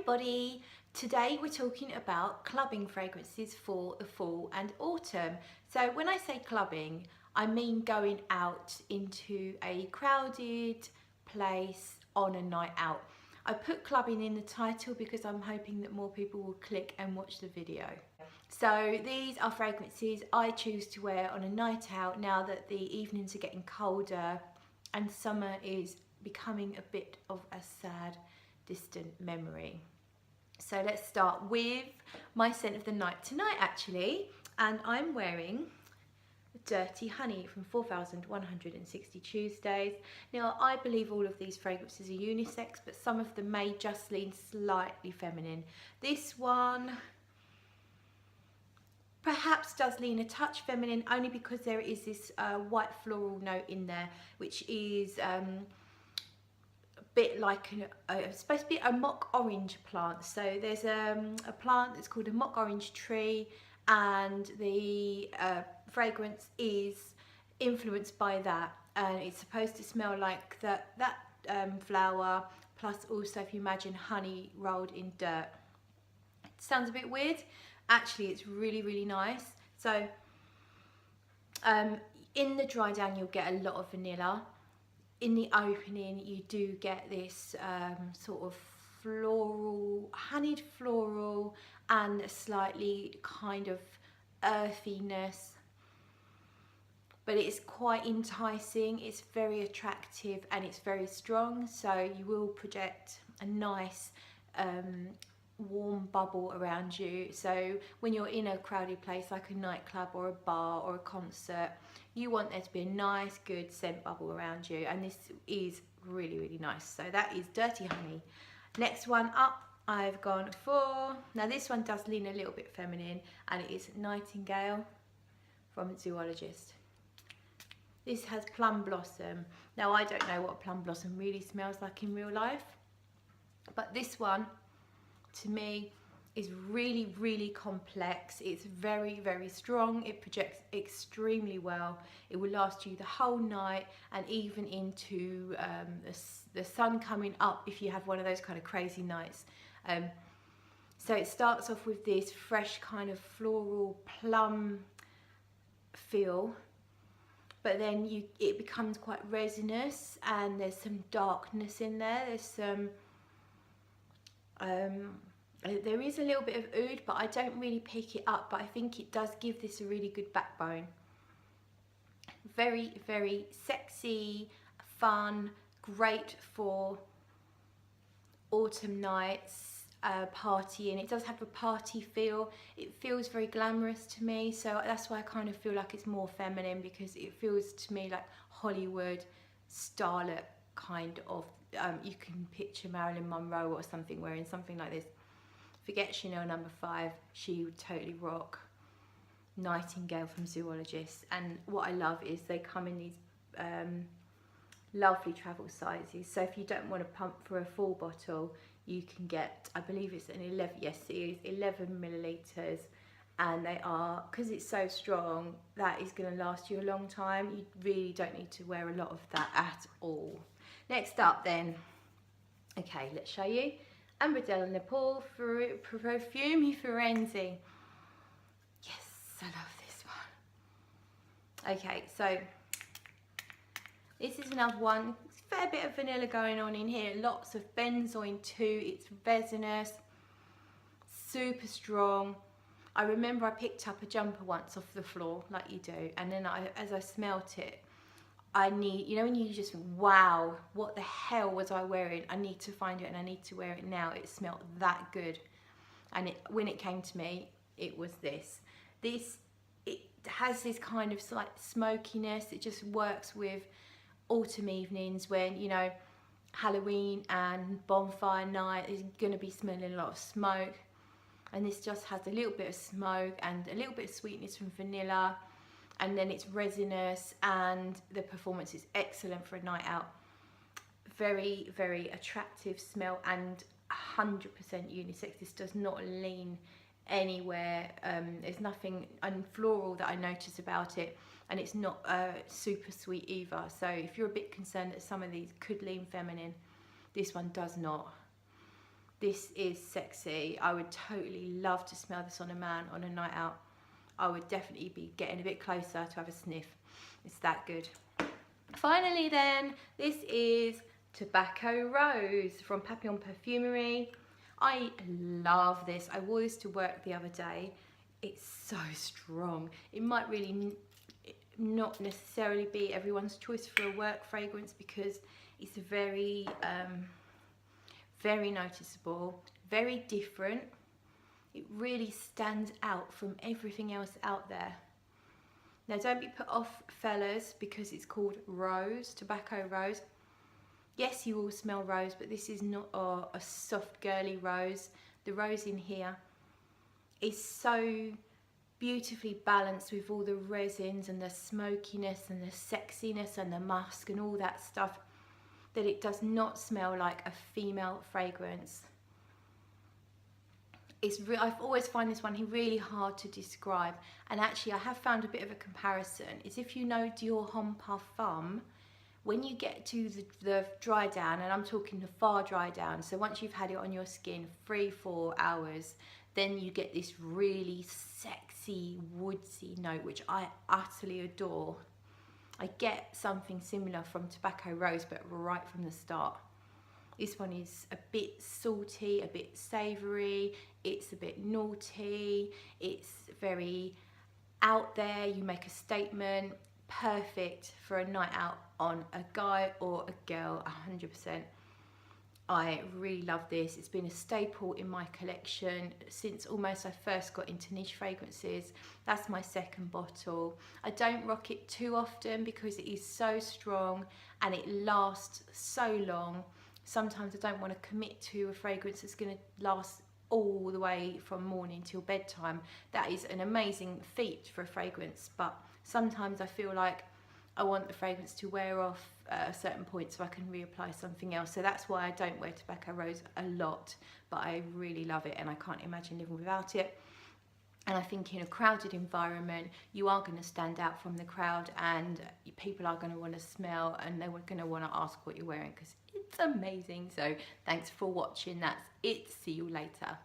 everybody! Today we're talking about clubbing fragrances for the fall and autumn. So when I say clubbing, I mean going out into a crowded place on a night out. I put clubbing in the title because I'm hoping that more people will click and watch the video. So these are fragrances I choose to wear on a night out now that the evenings are getting colder and summer is becoming a bit of a sad, distant memory. So let's start with my scent of the night tonight actually, and I'm wearing Dirty Honey from 4160 Tuesdays. Now I believe all of these fragrances are unisex, but some of them may just lean slightly feminine. This one perhaps does lean a touch feminine only because there is this white floral note in there, which is bit like it's supposed to be a mock orange plant. So there's a plant that's called a mock orange tree, and the fragrance is influenced by that, and it's supposed to smell like that flower, plus also, if you imagine, honey rolled in dirt. It sounds a bit weird. Actually, it's really nice. So in the dry down you'll get a lot of vanilla. In the opening you do get this sort of floral, honeyed floral, and a slightly kind of earthiness, but it's quite enticing, it's very attractive, and it's very strong, so you will project a nice warm bubble around you. So when you're in a crowded place like a nightclub or a bar or a concert, you want there to be a nice good scent bubble around you, and this is really nice. So that is Dirty Honey. Next one up, I've gone for, now this one does lean a little bit feminine, and it is Nightingale from Zoologist. This has Plum Blossom. Now I don't know what Plum Blossom really smells like in real life, but this one to me is really complex. It's very strong. It projects extremely well. It will last you the whole night and even into the sun coming up if you have one of those kind of crazy nights. So it starts off with this fresh kind of floral plum feel, but then it becomes quite resinous, and there's some darkness in there. There's some there is a little bit of oud, but I don't really pick it up, but I think it does give this a really good backbone. Very sexy, fun, great for autumn nights, partying. It does have a party feel. It feels very glamorous to me, so that's why I kind of feel like it's more feminine, because it feels to me like Hollywood starlet kind of. You can picture Marilyn Monroe or something wearing something like this. Forget Chanel No. 5, she would totally rock Nightingale from Zoologist. And what I love is they come in these lovely travel sizes. So if you don't want to pump for a full bottle, you can get, I believe it's an 11, yes it is, 11 millilitres. And they are, because it's so strong, that is going to last you a long time. You really don't need to wear a lot of that at all. Next up then, okay, let's show you. Amber Della Nepal Profumi Firenze. Yes, I love this one. Okay, so this is another one. It's a fair bit of vanilla going on in here. Lots of benzoin too. It's resinous, super strong. I remember I picked up a jumper once off the floor, like you do, and then as I smelt it, you know when you just think, wow, what the hell was I wearing? I need to find it and I need to wear it now. It smelled that good. And when it came to me, it was this. It has this kind of slight smokiness. It just works with autumn evenings when, you know, Halloween and bonfire night is going to be smelling a lot of smoke. And this just has a little bit of smoke and a little bit of sweetness from vanilla. And then it's resinous, and the performance is excellent for a night out. Very attractive smell, and 100% unisex. This does not lean anywhere. There's nothing floral that I notice about it, and it's not super sweet either. So if you're a bit concerned that some of these could lean feminine, this one does not. This is sexy. I would totally love to smell this on a man on a night out. I would definitely be getting a bit closer to have a sniff. It's that good. Finally then, this is Tobacco Rose from Papillon Perfumery. I love this. I wore this to work the other day. It's so strong. It might really not necessarily be everyone's choice for a work fragrance because it's very very noticeable, very different. It really stands out from everything else out there. Now don't be put off, fellas, because it's called Rose, Tobacco Rose. Yes, you will smell rose, but this is not a soft girly rose. The rose in here is so beautifully balanced with all the resins and the smokiness and the sexiness and the musk and all that stuff, that it does not smell like a female fragrance. I've always found this one really hard to describe, and actually I have found a bit of a comparison. Is if you know Dior Homme Parfum, when you get to the dry down, and I'm talking the far dry down, so once you've had it on your skin 3-4 hours, then you get this really sexy woodsy note, which I utterly adore. I get something similar from Tobacco Rose, but right from the start. This one is a bit salty, a bit savoury, it's a bit naughty, it's very out there, you make a statement, perfect for a night out on a guy or a girl, 100%. I really love this. It's been a staple in my collection since almost I first got into niche fragrances. That's my second bottle. I don't rock it too often because it is so strong and it lasts so long. Sometimes I don't want to commit to a fragrance that's going to last all the way from morning till bedtime. That is an amazing feat for a fragrance, but sometimes I feel like I want the fragrance to wear off at a certain point so I can reapply something else. So that's why I don't wear Tobacco Rose a lot, but I really love it and I can't imagine living without it. And I think in a crowded environment, you are going to stand out from the crowd and people are going to want to smell and they're going to want to ask what you're wearing because it's amazing. So thanks for watching. That's it. See you later.